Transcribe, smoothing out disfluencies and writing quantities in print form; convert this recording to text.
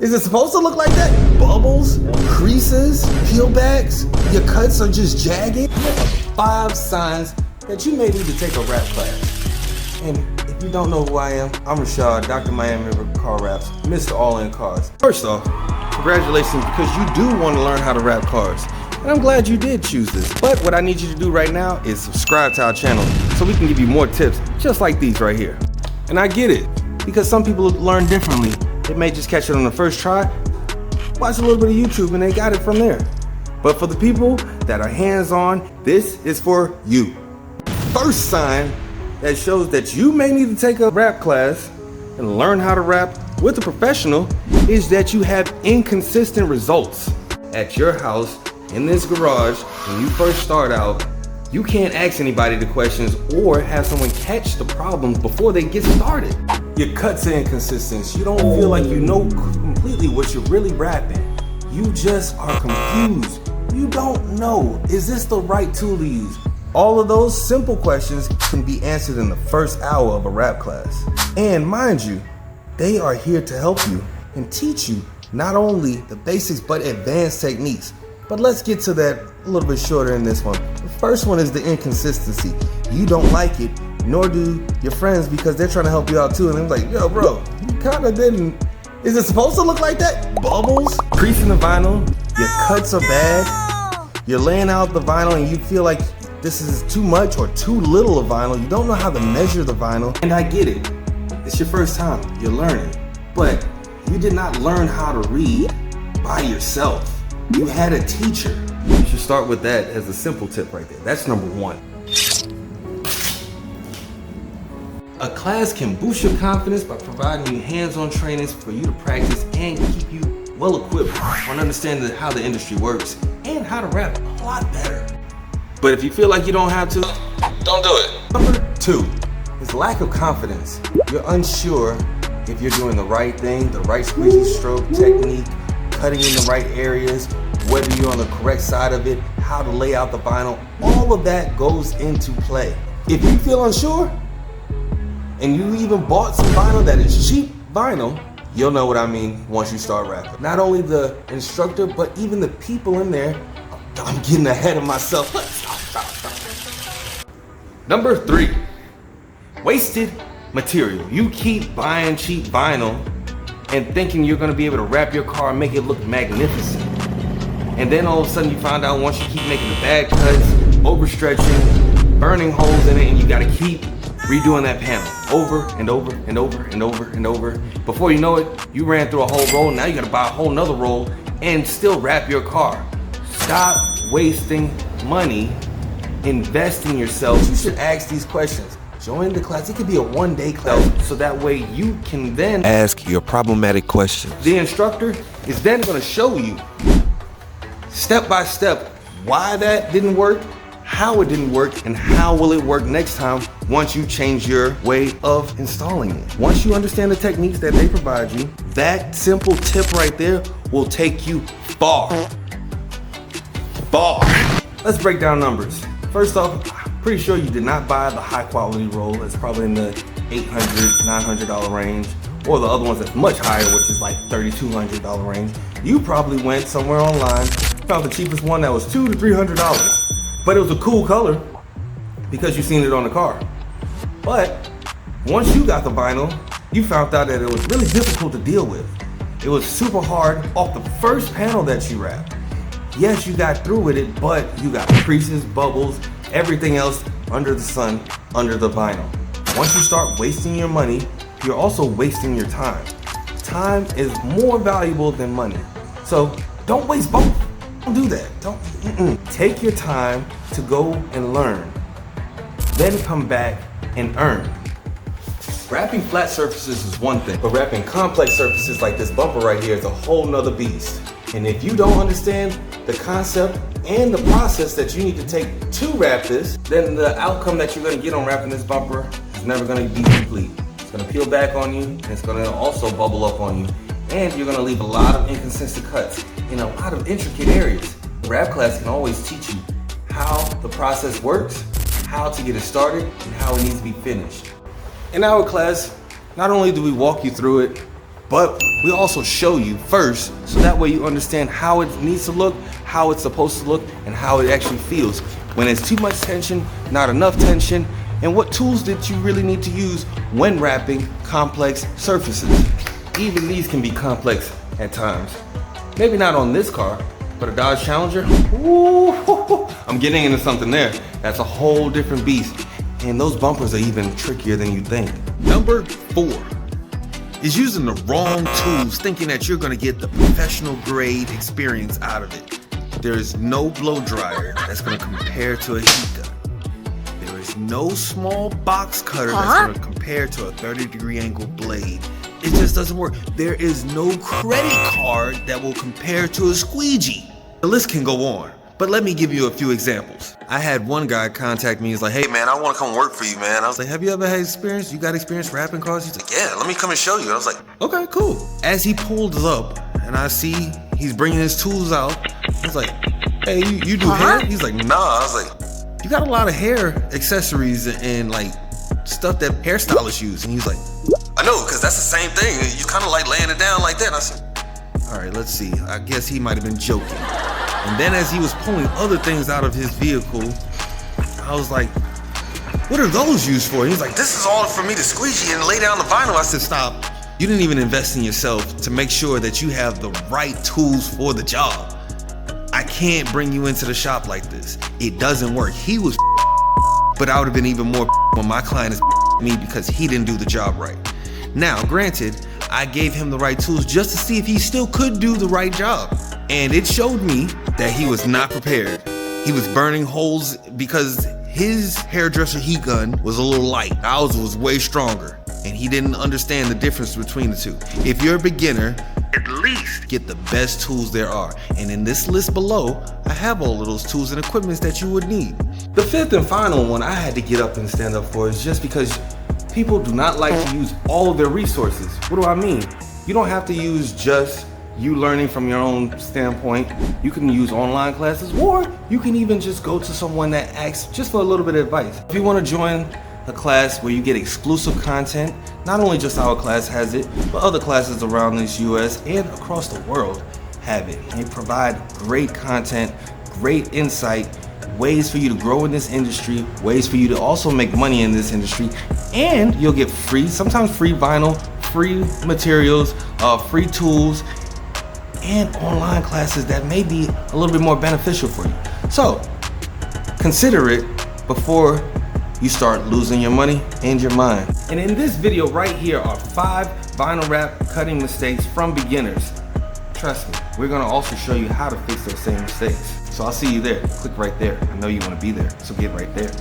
Is it supposed to look like that? Bubbles, creases, peelbacks, your cuts are just jagged? 5 signs that you may need to take a rap class. And if you don't know who I am, I'm Rashad, Dr. Miami River Car Raps, Mr. All-In Cars. First off, congratulations, because you do want to learn how to rap cars. And I'm glad you did choose this. But what I need you to do right now is subscribe to our channel so we can give you more tips just like these right here. And I get it, because some people learn differently. They may just catch it on the first try, watch a little bit of YouTube, and they got it from there. But for the people that are hands-on, this is for you. First sign that shows that you may need to take a rap class and learn how to rap with a professional is that you have inconsistent results. At your house, in this garage, when you first start out, you can't ask anybody the questions or have someone catch the problems before they get started. Your cuts are inconsistent. You don't feel like you know completely what you're really rapping. You just are confused. You don't know, is this the right tool to use? All of those simple questions can be answered in the first hour of a rap class. And mind you, they are here to help you and teach you not only the basics but advanced techniques. But let's get to that a little bit shorter in this one. The first one is the inconsistency. You don't like it, nor do your friends, because they're trying to help you out too. And they're like, yo bro, you kinda didn't. Is it supposed to look like that? Bubbles, creasing the vinyl, your cuts are bad. You're laying out the vinyl and you feel like this is too much or too little of vinyl. You don't know how to measure the vinyl. And I get it, it's your first time, you're learning. But you did not learn how to read by yourself. You had a teacher. You should start with that as a simple tip right there. That's number 1. A class can boost your confidence by providing you hands-on trainings for you to practice and keep you well equipped on understanding how the industry works and how to rap a lot better. But if you feel like you don't have to, don't do it. Number 2 is lack of confidence. You're unsure if you're doing the right thing, the right squeezy stroke technique, cutting in the right areas, whether you're on the correct side of it, how to lay out the vinyl. All of that goes into play. If you feel unsure, and you even bought some vinyl that is cheap vinyl, you'll know what I mean once you start rapping. Not only the instructor, but even the people in there. I'm getting ahead of myself. Stop. Number 3, wasted material. You keep buying cheap vinyl and thinking you're gonna be able to wrap your car and make it look magnificent. And then all of a sudden you find out once you keep making the bad cuts, overstretching, burning holes in it, and you gotta keep redoing that panel over and over and over and over and over. Before you know it, you ran through a whole roll, now you gotta buy a whole nother roll and still wrap your car. Stop wasting money, invest in yourself. You should ask these questions. Join the class. It could be a 1-day class, so that way you can then ask your problematic questions. The instructor is then gonna show you step by step why that didn't work, how it didn't work, and how will it work next time once you change your way of installing it. Once you understand the techniques that they provide you, that simple tip right there will take you far. Let's break down numbers. First off, I'm pretty sure you did not buy the high quality roll. It's probably in the $800, $900 range, or the other ones that's much higher, which is like $3,200 range. You probably went somewhere online, found the cheapest one that was $200 to $300. But it was a cool color because you seen it on the car. But once you got the vinyl, you found out that it was really difficult to deal with. It was super hard off the first panel that you wrapped. Yes, you got through with it, but you got creases, bubbles, everything else under the sun, under the vinyl. Once you start wasting your money, you're also wasting your time. Time is more valuable than money. So don't waste both. Don't do that. Take your time to go and learn, then come back and earn. Wrapping flat surfaces is one thing, but wrapping complex surfaces like this bumper right here is a whole nother beast. And if you don't understand the concept and the process that you need to take to wrap this, then the outcome that you're gonna get on wrapping this bumper is never gonna be complete. It's gonna peel back on you, and it's gonna also bubble up on you. And you're gonna leave a lot of inconsistent cuts in a lot of intricate areas. The wrap class can always teach you how the process works, how to get it started, and how it needs to be finished. In our class, not only do we walk you through it, But we also show you first, so that way you understand how it needs to look, how it's supposed to look, and how it actually feels. When it's too much tension, not enough tension, and what tools that you really need to use when wrapping complex surfaces. Even these can be complex at times. Maybe not on this car, but a Dodge Challenger, ooh, I'm getting into something there. That's a whole different beast. And those bumpers are even trickier than you think. Number 4 is using the wrong tools, thinking that you're gonna get the professional grade experience out of it. There is no blow dryer that's gonna compare to a heat gun. There is no small box cutter that's gonna compare to a 30-degree angle blade. It just doesn't work. There is no credit card that will compare to a squeegee. The list can go on, but let me give you a few examples. I had one guy contact me. He's like, hey man, I wanna come work for you, man. I was like, have you ever had experience? You got experience wrapping cars? He's like, yeah, let me come and show you. I was like, okay, cool. As he pulled up and I see he's bringing his tools out, I was like, hey, you do hair? He's like, nah. I was like, you got a lot of hair accessories and like stuff that hairstylists use. And he's like, I know, because that's the same thing. You kind of like laying it down like that. And I said, all right, let's see. I guess he might have been joking. And then as he was pulling other things out of his vehicle, I was like, what are those used for? And he's like, this is all for me to squeegee and lay down the vinyl. I said, stop. You didn't even invest in yourself to make sure that you have the right tools for the job. I can't bring you into the shop like this. It doesn't work. He was but I would have been even more when my client is me because he didn't do the job right. Now, granted, I gave him the right tools just to see if he still could do the right job. And it showed me that he was not prepared. He was burning holes because his hairdresser heat gun was a little light. Ours was way stronger. And he didn't understand the difference between the two. If you're a beginner, at least get the best tools there are. And in this list below, I have all of those tools and equipments that you would need. The 5th and final one I had to get up and stand up for is just because people do not like to use all of their resources. What do I mean? You don't have to use just you learning from your own standpoint. You can use online classes, or you can even just go to someone that asks just for a little bit of advice. If you want to join a class where you get exclusive content, not only just our class has it, but other classes around this US and across the world have it. And they provide great content, great insight, ways for you to grow in this industry, ways for you to also make money in this industry, and you'll get free, sometimes free vinyl, free materials, free tools, and online classes that may be a little bit more beneficial for you. So consider it before you start losing your money and your mind. And in this video right here are 5 vinyl wrap cutting mistakes from beginners. Trust me, we're gonna also show you how to fix those same mistakes. So I'll see you there. Click right there. I know you wanna be there, so get right there.